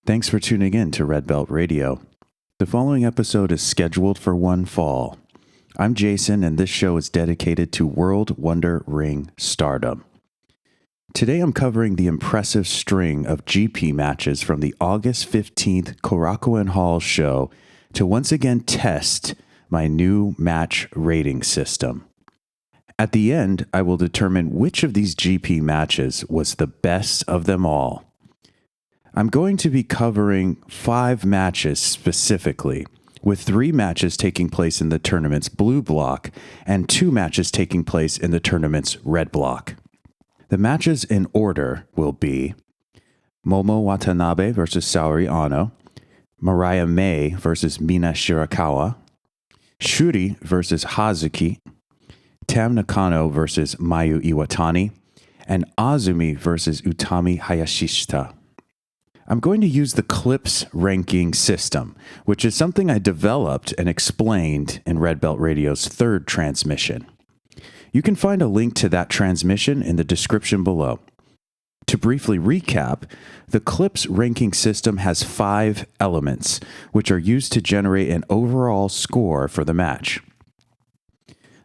Thanks for tuning in to Red Belt Radio. The following episode is scheduled for one fall. I'm Jason, and this show is dedicated to World Wonder Ring Stardom. Today I'm covering the impressive string of GP matches from the August 15th Korakuen Hall show to once again test my new match rating system. At the end, I will determine which of these GP matches was the best of them all. I'm going to be covering 5 matches specifically, with 3 matches taking place in the tournament's blue block and 2 matches taking place in the tournament's red block. The matches in order will be Momo Watanabe versus Saori Ano, Mariah May versus Mina Shirakawa, Shuri versus Hazuki, Tam Nakano versus Mayu Iwatani, and Azumi versus Utami Hayashishita. I'm going to use the Clips ranking system, which is something I developed and explained in Red Belt Radio's 3rd transmission. You can find a link to that transmission in the description below. To briefly recap, the Clips ranking system has 5 elements, which are used to generate an overall score for the match.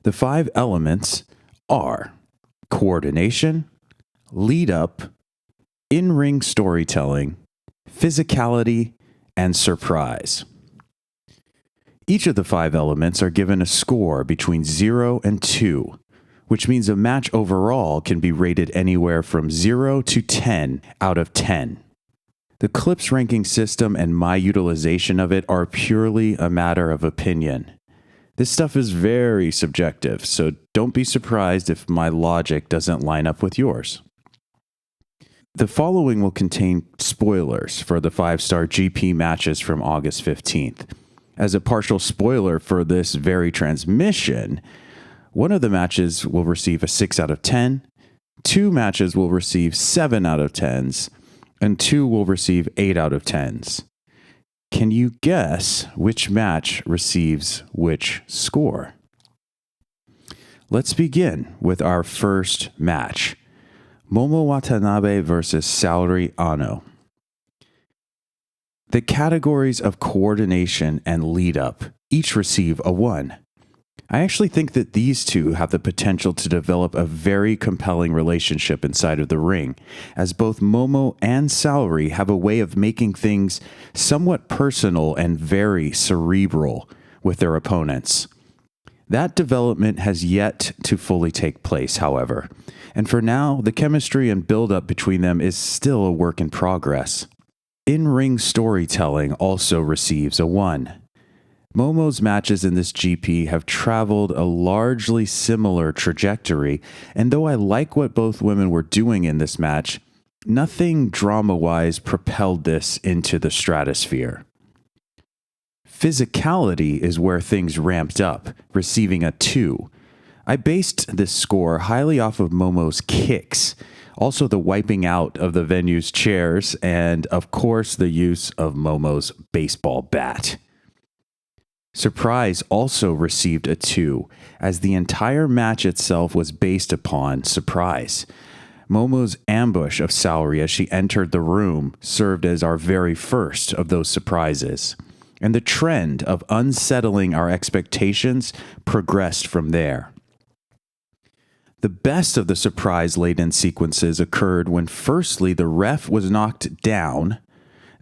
The 5 elements are coordination, lead-up, in-ring storytelling, physicality, and surprise. Each of the 5 elements are given a score between 0 and 2, which means a match overall can be rated anywhere from 0 to 10 out of 10. The Clips ranking system and my utilization of it are purely a matter of opinion. This stuff is very subjective, so don't be surprised if my logic doesn't line up with yours. The following will contain spoilers for the 5-star GP matches from August 15th. As a partial spoiler for this very transmission, one of the matches will receive a 6 out of 10, 2 matches will receive 7 out of 10s, and 2 will receive 8 out of 10s. Can you guess which match receives which score? Let's begin with our first match. Momo Watanabe versus Saori Ano. The categories of coordination and lead-up each receive a 1. I actually think that these two have the potential to develop a very compelling relationship inside of the ring, as both Momo and Saori have a way of making things somewhat personal and very cerebral with their opponents. That development has yet to fully take place, however, and for now, the chemistry and build-up between them is still a work in progress. In-ring storytelling also receives a 1. Momo's matches in this GP have traveled a largely similar trajectory, and though I like what both women were doing in this match, nothing drama-wise propelled this into the stratosphere. Physicality is where things ramped up, receiving a 2. I based this score highly off of Momo's kicks, also the wiping out of the venue's chairs, and of course the use of Momo's baseball bat. Surprise also received a 2, as the entire match itself was based upon surprise. Momo's ambush of Saori as she entered the room served as our very first of those surprises, and the trend of unsettling our expectations progressed from there. The best of the surprise-laden sequences occurred when firstly the ref was knocked down,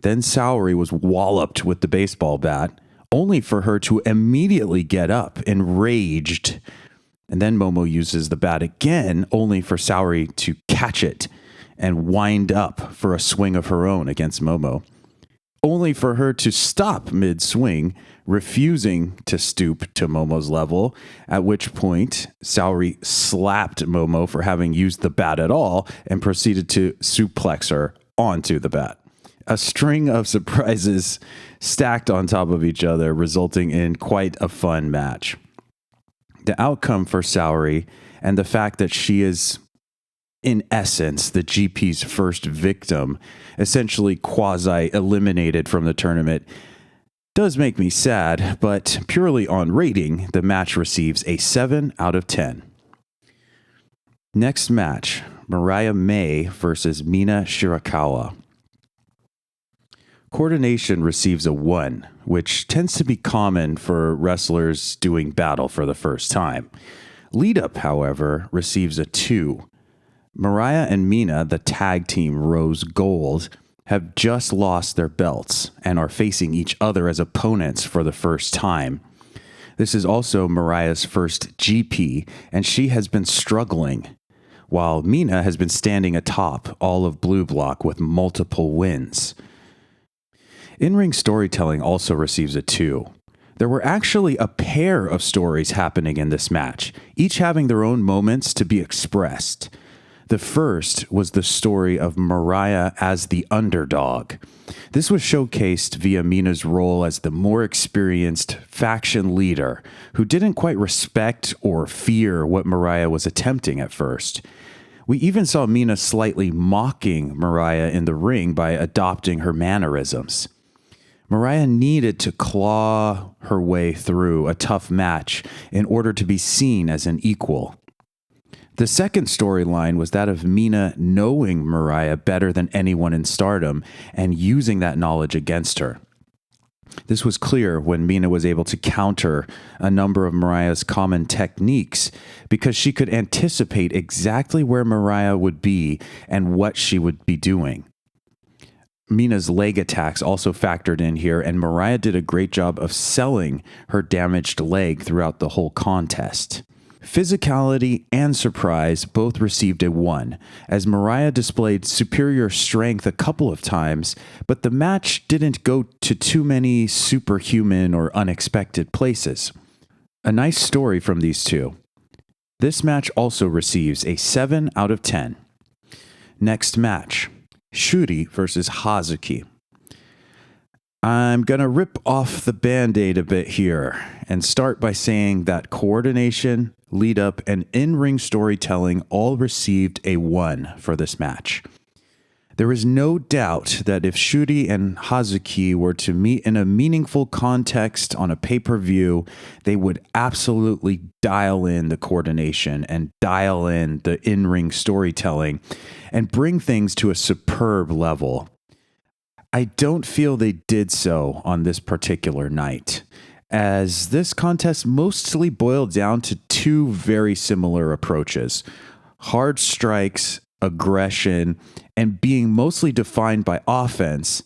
then Saori was walloped with the baseball bat, only for her to immediately get up, enraged, and then Momo uses the bat again, only for Saori to catch it and wind up for a swing of her own against Momo, only for her to stop mid-swing, refusing to stoop to Momo's level, at which point Saori slapped Momo for having used the bat at all and proceeded to suplex her onto the bat. A string of surprises stacked on top of each other, resulting in quite a fun match. The outcome for Saori and the fact that she is, in essence, the GP's first victim, essentially quasi-eliminated from the tournament, does make me sad, but purely on rating, the match receives a 7 out of 10. Next match, Mariah May versus Mina Shirakawa. Coordination receives a 1, which tends to be common for wrestlers doing battle for the first time. Lead Up, however, receives a 2. Mariah and Mina, the tag team Rose Gold, have just lost their belts and are facing each other as opponents for the first time. This is also Mariah's first GP, and she has been struggling, while Mina has been standing atop all of Blue Block with multiple wins. In-ring storytelling also receives a 2. There were actually a pair of stories happening in this match, each having their own moments to be expressed. The first was the story of Mariah as the underdog. This was showcased via Mina's role as the more experienced faction leader who didn't quite respect or fear what Mariah was attempting at first. We even saw Mina slightly mocking Mariah in the ring by adopting her mannerisms. Mariah needed to claw her way through a tough match in order to be seen as an equal. The second storyline was that of Mina knowing Mariah better than anyone in Stardom and using that knowledge against her. This was clear when Mina was able to counter a number of Mariah's common techniques because she could anticipate exactly where Mariah would be and what she would be doing. Mina's leg attacks also factored in here, and Mariah did a great job of selling her damaged leg throughout the whole contest. Physicality and surprise both received a 1, as Mariah displayed superior strength a couple of times, but the match didn't go to too many superhuman or unexpected places. A nice story from these two. This match also receives a 7 out of 10. Next match. Shuri versus Hazuki. I'm going to rip off the Band-Aid a bit here and start by saying that coordination, lead up, and in-ring storytelling all received a 1 for this match. There is no doubt that if Shuri and Hazuki were to meet in a meaningful context on a pay-per-view, they would absolutely dial in the coordination and dial in the in-ring storytelling and bring things to a superb level. I don't feel they did so on this particular night, as this contest mostly boiled down to two very similar approaches: hard strikes, aggression, and being mostly defined by offense,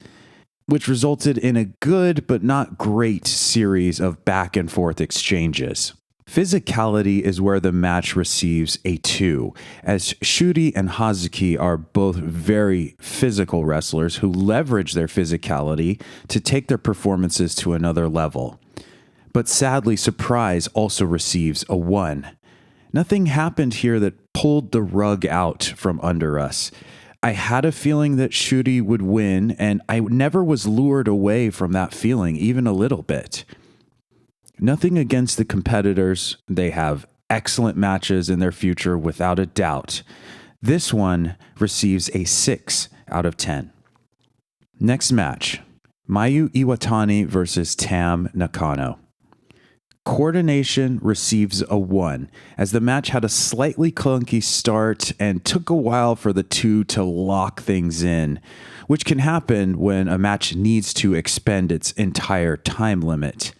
which resulted in a good but not great series of back and forth exchanges. Physicality is where the match receives a 2, as Shuri and Hazuki are both very physical wrestlers who leverage their physicality to take their performances to another level. But sadly, surprise also receives a 1. Nothing happened here that pulled the rug out from under us. I had a feeling that Shuri would win, and I never was lured away from that feeling, even a little bit. Nothing against the competitors. They have excellent matches in their future, without a doubt. This one receives a 6 out of 10. Next match, Mayu Iwatani versus Tam Nakano. Coordination receives a 1, as the match had a slightly clunky start and took a while for the two to lock things in, which can happen when a match needs to expend its entire time limit.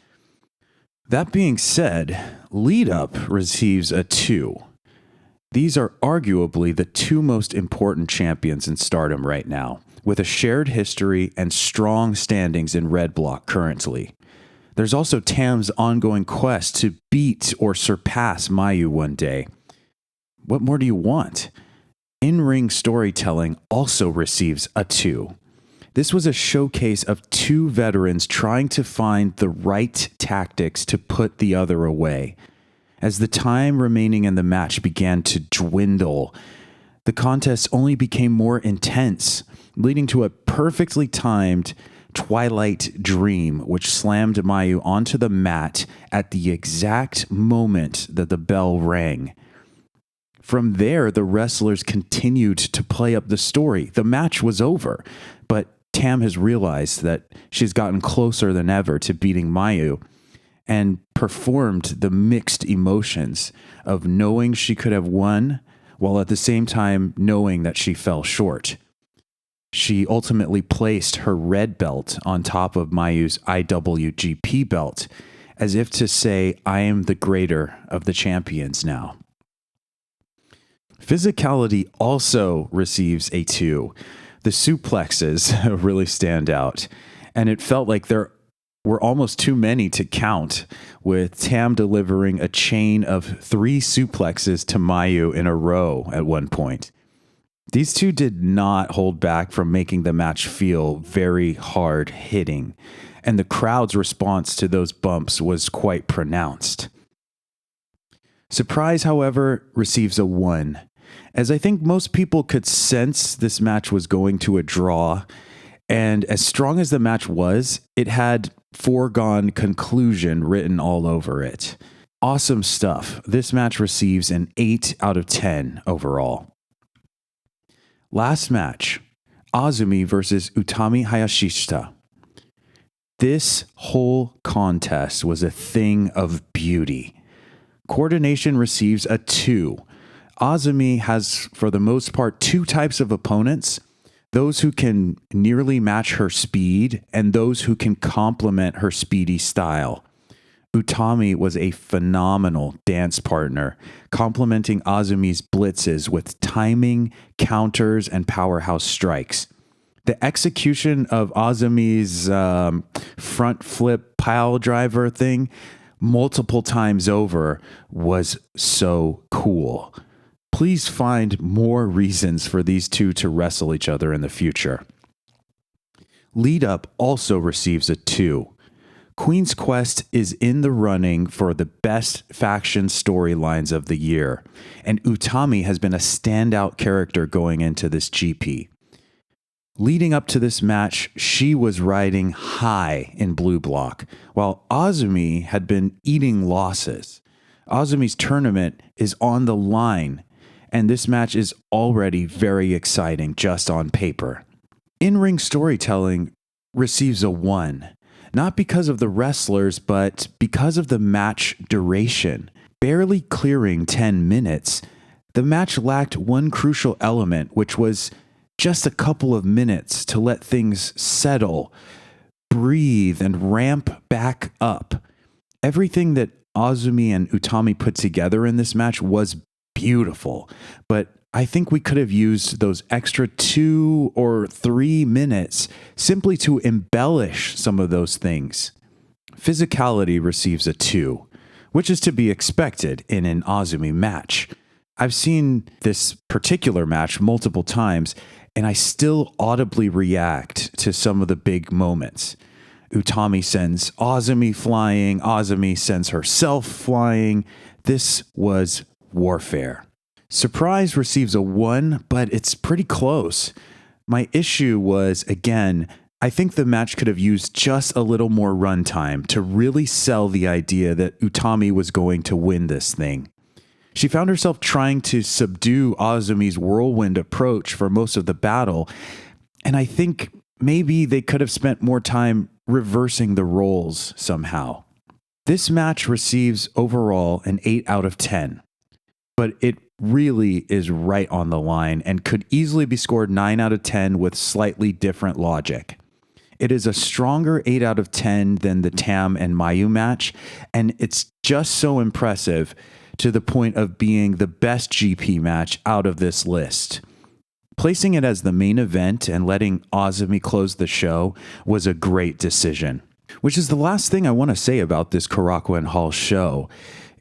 That being said, Lead Up receives a 2. These are arguably the two most important champions in Stardom right now, with a shared history and strong standings in Red Block currently. There's also Tam's ongoing quest to beat or surpass Mayu one day. What more do you want? In-ring storytelling also receives a 2. This was a showcase of two veterans trying to find the right tactics to put the other away. As the time remaining in the match began to dwindle, the contest only became more intense, leading to a perfectly timed Twilight Dream, which slammed Mayu onto the mat at the exact moment that the bell rang. From there, the wrestlers continued to play up the story. The match was over, but Tam has realized that she's gotten closer than ever to beating Mayu and performed the mixed emotions of knowing she could have won while at the same time knowing that she fell short. She ultimately placed her red belt on top of Mayu's IWGP belt, as if to say, I am the greater of the champions now. Physicality also receives a 2. The suplexes really stand out, and it felt like there were almost too many to count, with Tam delivering a chain of 3 suplexes to Mayu in a row at one point. These two did not hold back from making the match feel very hard hitting, and the crowd's response to those bumps was quite pronounced. Surprise, however, receives a 1, as I think most people could sense this match was going to a draw, and as strong as the match was, it had foregone conclusion written all over it. Awesome stuff. This match receives an 8 out of 10 overall. Last match, Azumi versus Utami Hayashishita. This whole contest was a thing of beauty. Coordination receives a 2. Azumi has, for the most part, 2 types of opponents: those who can nearly match her speed and those who can complement her speedy style. Utami was a phenomenal dance partner, complementing Azumi's blitzes with timing, counters, and powerhouse strikes. The execution of Azumi's front flip pile driver thing multiple times over was so cool. Please find more reasons for these two to wrestle each other in the future. Lead Up also receives a 2. Queen's Quest is in the running for the best faction storylines of the year, and Utami has been a standout character going into this GP. Leading up to this match, she was riding high in Blue Block, while Azumi had been eating losses. Azumi's tournament is on the line, and this match is already very exciting just on paper. In-ring storytelling receives a 1. Not because of the wrestlers, but because of the match duration. Barely clearing 10 minutes, the match lacked one crucial element, which was just a couple of minutes to let things settle, breathe, and ramp back up. Everything that Azumi and Utami put together in this match was beautiful, but I think we could have used those extra 2 or 3 minutes simply to embellish some of those things. Physicality receives a 2, which is to be expected in an Azumi match. I've seen this particular match multiple times, and I still audibly react to some of the big moments. Utami sends Azumi flying, Azumi sends herself flying. This was warfare. Surprise receives a 1, but it's pretty close. My issue was, again, I think the match could have used just a little more runtime to really sell the idea that Utami was going to win this thing. She found herself trying to subdue Azumi's whirlwind approach for most of the battle, and I think maybe they could have spent more time reversing the roles somehow. This match receives overall an 8 out of 10, but it really is right on the line and could easily be scored 9 out of 10 with slightly different logic. It is a stronger 8 out of 10 than the Tam and Mayu match, and it's just so impressive to the point of being the best GP match out of this list. Placing it as the main event and letting Azumi close the show was a great decision, which is the last thing I want to say about this Korakuen Hall show.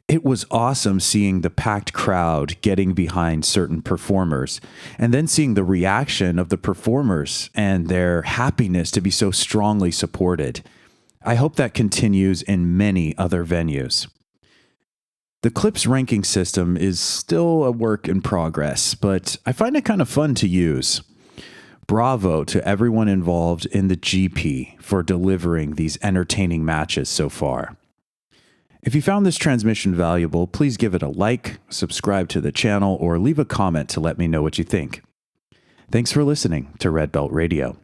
It was awesome seeing the packed crowd getting behind certain performers, and then seeing the reaction of the performers and their happiness to be so strongly supported. I hope that continues in many other venues. The Clips ranking system is still a work in progress, but I find it kind of fun to use. Bravo to everyone involved in the GP for delivering these entertaining matches so far. If you found this transmission valuable, please give it a like, subscribe to the channel, or leave a comment to let me know what you think. Thanks for listening to Red Belt Radio.